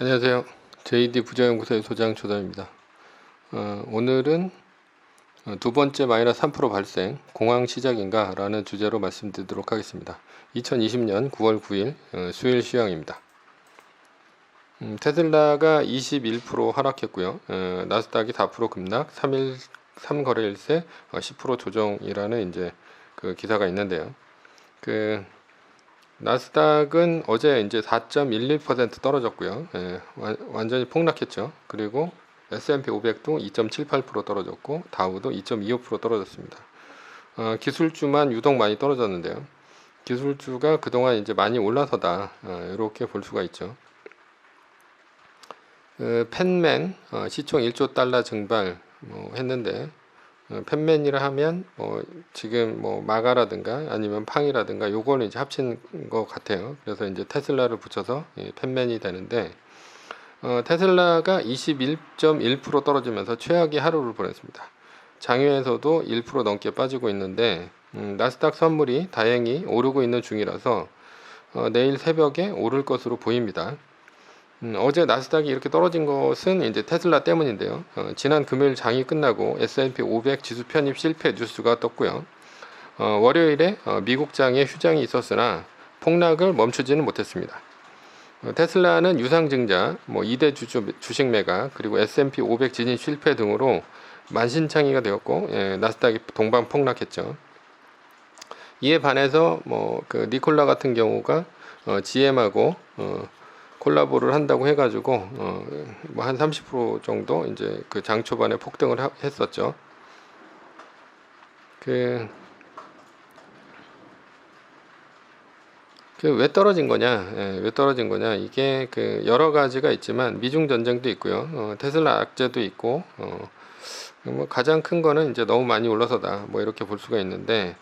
안녕하세요. JD 부자연구소의 소장 조담입니다. 오늘은 두 번째 마이너스 3% 발생, 공황 시작인가? 라는 주제로 말씀드리도록 하겠습니다. 2020년 9월 9일 수요일 시황입니다. 테슬라가 21% 하락했고요. 나스닥이 4% 급락, 3거래일새 10% 조정이라는 이제 그 기사가 있는데요. 나스닥은 어제 이제 4.11% 떨어졌고요. 완전히 폭락했죠. 그리고 S&P 500도 2.78% 떨어졌고 다우도 2.25% 떨어졌습니다. 기술주만 유독 많이 떨어졌는데요. 기술주가 그동안 이제 많이 올라서다 이렇게 볼 수가 있죠. 펜맨 시총 1조 달러 증발 했는데 펜맨이라 하면 지금 마가라든가 아니면 팡이라든가 요거는 이제 합친 것 같아요. 그래서 이제 테슬라를 붙여서 펜맨이 되는데 테슬라가 21.1% 떨어지면서 최악의 하루를 보냈습니다. 장외에서도 1% 넘게 빠지고 있는데 나스닥 선물이 다행히 오르고 있는 중이라서 내일 새벽에 오를 것으로 보입니다. 어제 나스닥이 이렇게 떨어진 것은 이제 테슬라 때문인데요. 지난 금요일 장이 끝나고 S&P 500 지수 편입 실패 뉴스가 떴고요. 월요일에 미국 장에 휴장이 있었으나 폭락을 멈추지는 못했습니다. 테슬라는 유상증자, 2대 주식 매각, 그리고 S&P 500 진입 실패 등으로 만신창이가 되었고 나스닥이 동반 폭락했죠. 이에 반해서 그 니콜라 같은 경우가 GM하고 콜라보를 한다고 해가지고 한 30% 정도 이제 그 장 초반에 폭등을 했었죠. 왜 떨어진 거냐? 왜 떨어진 거냐? 이게 여러 가지가 있지만 미중 전쟁도 있고요. 테슬라 악재도 있고 가장 큰 거는 이제 너무 많이 올라서다. 이렇게 볼 수가 있는데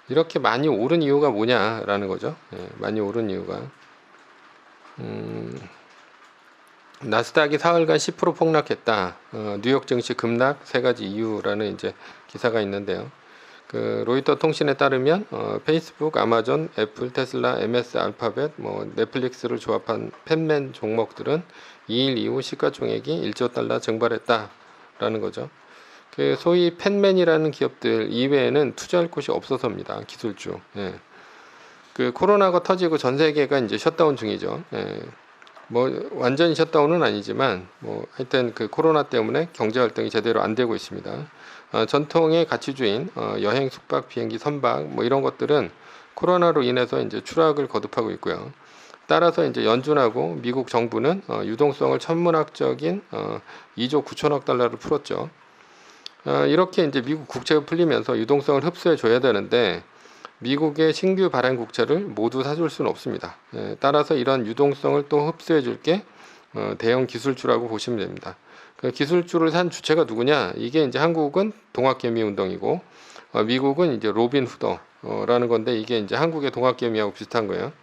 이렇게 많이 오른 이유가 뭐냐라는 거죠. 많이 오른 이유가 나스닥이 사흘간 10% 폭락했다. 뉴욕 증시 급락 세 가지 이유라는 이제 기사가 있는데요. 로이터 통신에 따르면 페이스북, 아마존, 애플, 테슬라, MS 알파벳, 넷플릭스를 조합한 펜맨 종목들은 2일 이후 시가총액이 1조 달러 증발했다라는 거죠. 소위 펜맨이라는 기업들 이외에는 투자할 곳이 없어서입니다. 기술주. 코로나가 터지고 전 세계가 이제 셧다운 중이죠. 완전히 셧다운은 아니지만 하여튼 코로나 때문에 경제 활동이 제대로 안 되고 있습니다. 전통의 가치주인 여행, 숙박, 비행기, 선박 이런 것들은 코로나로 인해서 이제 추락을 거듭하고 있고요. 따라서 이제 연준하고 미국 정부는 유동성을 천문학적인 2조 9천억 달러를 풀었죠. 이렇게 이제 미국 국채가 풀리면서 유동성을 흡수해 줘야 되는데 미국의 신규 발행 국채를 모두 사줄 수는 없습니다. 따라서 이런 유동성을 또 흡수해 줄게 대형 기술주라고 보시면 됩니다. 기술주를 산 주체가 누구냐? 이게 이제 한국은 동학개미 운동이고 미국은 이제 로빈 후더라는 건데 이게 이제 한국의 동학개미하고 비슷한 거예요.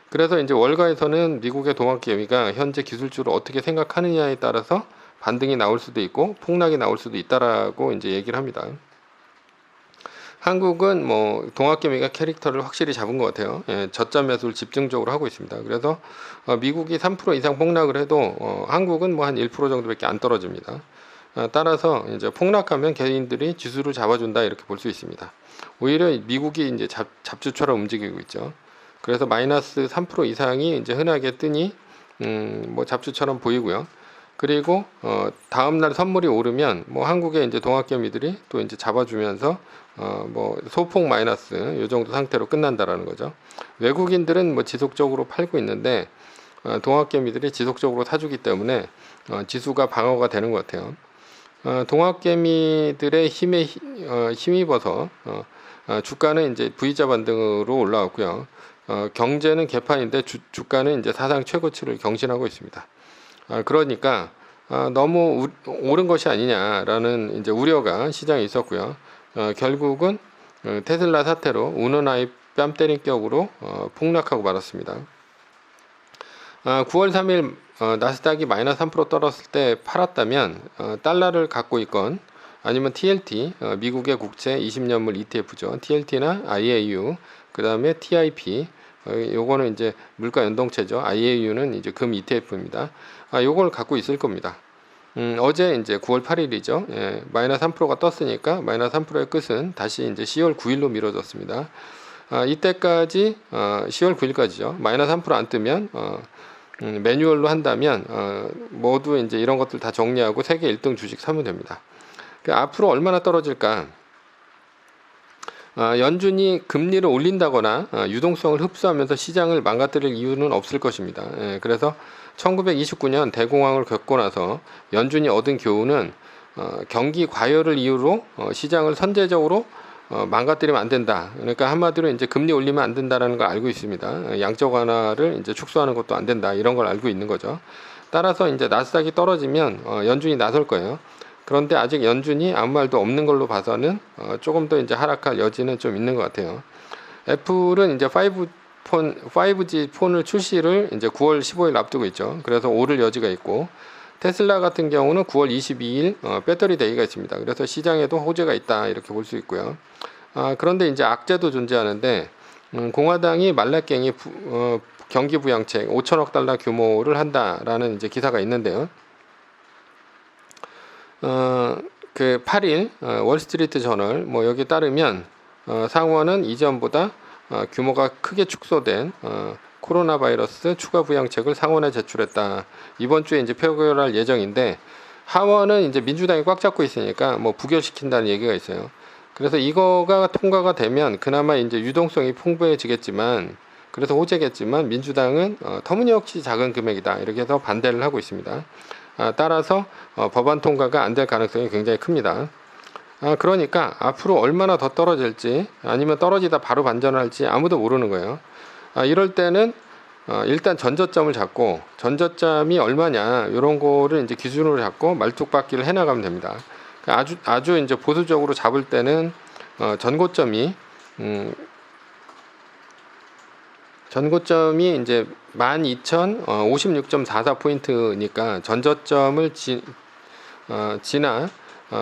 그래서 이제 월가에서는 미국의 동학개미가 현재 기술주를 어떻게 생각하느냐에 따라서 반등이 나올 수도 있고 폭락이 나올 수도 있다라고 이제 얘기를 합니다. 한국은 동학개미가 캐릭터를 확실히 잡은 것 같아요. 저점 매수를 집중적으로 하고 있습니다. 그래서 미국이 3% 이상 폭락을 해도 한국은 한 1% 정도밖에 안 떨어집니다. 따라서 이제 폭락하면 개인들이 지수를 잡아준다 이렇게 볼 수 있습니다. 오히려 미국이 이제 잡주처럼 움직이고 있죠. 그래서 마이너스 3% 이상이 이제 흔하게 뜨니 잡주처럼 보이고요. 그리고 다음날 선물이 오르면 한국의 이제 동학개미들이 또 이제 잡아주면서 소폭 마이너스 요 정도 상태로 끝난다라는 거죠. 외국인들은 지속적으로 팔고 있는데 동학개미들이 지속적으로 사주기 때문에 지수가 방어가 되는 것 같아요. 동학개미들의 힘에 힘입어서 주가는 이제 V자 반등으로 올라왔고요. 경제는 개판인데 주가는 이제 사상 최고치를 경신하고 있습니다. 그러니까 너무 오른 것이 아니냐라는 이제 우려가 시장에 있었고요. 결국은 테슬라 사태로 우는 아이 뺨 때린 격으로 폭락하고 말았습니다. 9월 3일 나스닥이 마이너스 3% 떨어졌을 때 팔았다면 달러를 갖고 있건 아니면 TLT 미국의 국채 20년물 ETF죠. TLT나 IAU 그 다음에 TIP 요거는 이제 물가 연동체죠. IAU는 이제 금 ETF입니다. 요걸 갖고 있을 겁니다. 어제 이제 9월 8일이죠. 예, 마이너스 3%가 떴으니까 마이너스 3%의 끝은 다시 이제 10월 9일로 미뤄졌습니다. 이때까지 10월 9일까지죠. 마이너스 3%안 뜨면 매뉴얼로 한다면 모두 이제 이런 것들 다 정리하고 세계 1등 주식 사면 됩니다. 앞으로 얼마나 떨어질까? 연준이 금리를 올린다거나 유동성을 흡수하면서 시장을 망가뜨릴 이유는 없을 것입니다. 예, 그래서 1929년 대공황을 겪고 나서 연준이 얻은 교훈은 경기 과열을 이유로 시장을 선제적으로 망가뜨리면 안 된다. 그러니까 한마디로 이제 금리 올리면 안 된다라는 걸 알고 있습니다. 양적 완화를 이제 축소하는 것도 안 된다. 이런 걸 알고 있는 거죠. 따라서 이제 나스닥이 떨어지면 연준이 나설 거예요. 그런데 아직 연준이 아무 말도 없는 걸로 봐서는 조금 더 이제 하락할 여지는 좀 있는 것 같아요. 애플은 이제 5G 폰을 출시를 이제 9월 15일 앞두고 있죠. 그래서 오를 여지가 있고, 테슬라 같은 경우는 9월 22일 배터리 데이가 있습니다. 그래서 시장에도 호재가 있다 이렇게 볼 수 있고요. 그런데 이제 악재도 존재하는데, 공화당이 말라깽이 경기 부양책 5천억 달러 규모를 한다라는 이제 기사가 있는데요. 그 8일 월스트리트 저널 뭐 여기에 따르면 상원은 이전보다 규모가 크게 축소된 코로나 바이러스 추가 부양책을 상원에 제출했다. 이번 주에 이제 표결할 예정인데, 하원은 이제 민주당이 꽉 잡고 있으니까 뭐 부결시킨다는 얘기가 있어요. 그래서 이거가 통과가 되면 그나마 이제 유동성이 풍부해지겠지만, 그래서 호재겠지만 민주당은 터무니없이 작은 금액이다 이렇게 해서 반대를 하고 있습니다. 따라서 법안 통과가 안 될 가능성이 굉장히 큽니다. 그러니까 앞으로 얼마나 더 떨어질지, 아니면 떨어지다 바로 반전할지 아무도 모르는 거예요. 이럴 때는 일단 전저점을 잡고, 전저점이 얼마냐 이런 거를 이제 기준으로 잡고 말뚝박기를 해나가면 됩니다. 아주 이제 보수적으로 잡을 때는 전고점이 이제 12,056.44포인트니까 전저점을 지나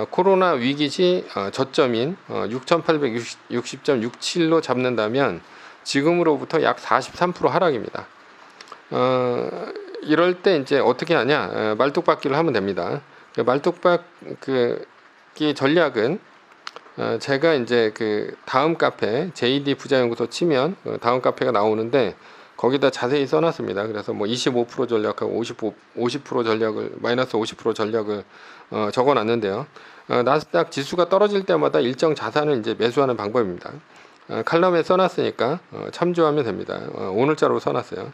코로나 위기 시 저점인 6,860.67로 잡는다면 지금으로부터 약 43% 하락입니다. 이럴 때 이제 어떻게 하냐? 말뚝박기를 하면 됩니다. 말뚝박기 전략은 제가 이제 그 다음 카페 JD 부자연구소 치면 다음 카페가 나오는데, 거기다 자세히 써놨습니다. 그래서 뭐 25% 전략하고 50% 전략을, 마이너스 50% 전략을 적어놨는데요. 나스닥 지수가 떨어질 때마다 일정 자산을 이제 매수하는 방법입니다. 칼럼에 써놨으니까 참조하면 됩니다. 오늘자로 써놨어요.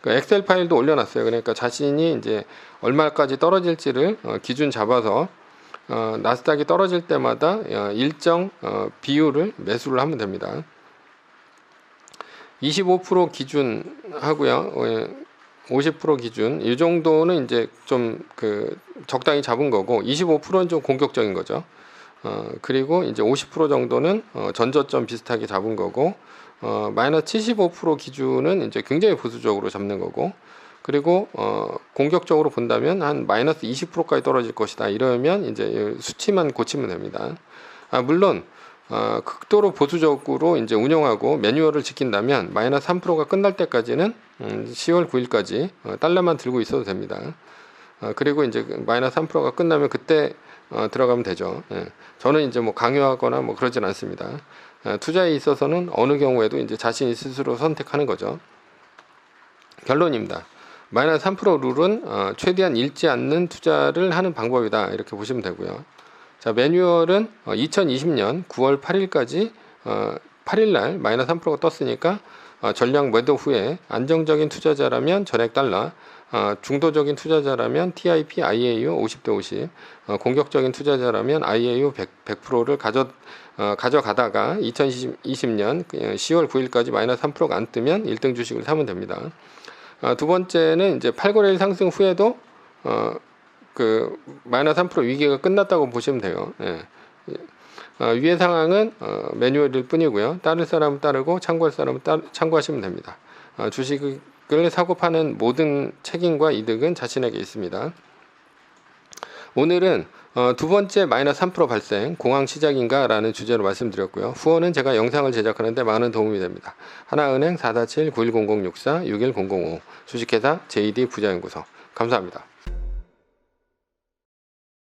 그 엑셀 파일도 올려놨어요. 그러니까 자신이 이제 얼마까지 떨어질지를 기준 잡아서 나스닥이 떨어질 때마다 일정 비율을 매수를 하면 됩니다. 25% 기준 하고요. 50% 기준, 이 정도는 이제 좀 그 적당히 잡은 거고, 25%는 좀 공격적인 거죠. 그리고 이제 50% 정도는 전저점 비슷하게 잡은 거고, 마이너스 75% 기준은 이제 굉장히 보수적으로 잡는 거고, 그리고 공격적으로 본다면 한 마이너스 20%까지 떨어질 것이다. 이러면 이제 수치만 고치면 됩니다. 물론 극도로 보수적으로 이제 운영하고 매뉴얼을 지킨다면 마이너스 3%가 끝날 때까지는 10월 9일까지 달러만 들고 있어도 됩니다. 그리고 이제 마이너스 3%가 끝나면 그때 들어가면 되죠. 저는 이제 뭐 강요하거나 뭐 그러진 않습니다. 투자에 있어서는 어느 경우에도 이제 자신이 스스로 선택하는 거죠. 결론입니다. 마이너스 3% 룰은 최대한 잃지 않는 투자를 하는 방법이다 이렇게 보시면 되고요. 자, 매뉴얼은 2020년 9월 8일까지 8일날 마이너스 3%가 떴으니까 전량 매도 후에 안정적인 투자자라면 전액 달러, 중도적인 투자자라면 TIP, IAU 50대 50, 공격적인 투자자라면 IAU 100%를 가져가다가 2020년 10월 9일까지 마이너스 3%가 안 뜨면 1등 주식을 사면 됩니다. 두 번째는 이제 8거래일 상승 후에도 그 마이너스 3% 위기가 끝났다고 보시면 돼요. 위의 상황은 매뉴얼일 뿐이고요. 따를 사람은 따르고 참고할 사람은 참고하시면 됩니다. 주식을 사고 파는 모든 책임과 이득은 자신에게 있습니다. 오늘은 두 번째 마이너스 3% 발생, 공황 시작인가? 라는 주제로 말씀드렸고요. 후원은 제가 영상을 제작하는데 많은 도움이 됩니다. 하나은행 447-910064-61005 주식회사 JD 부자연구소. 감사합니다.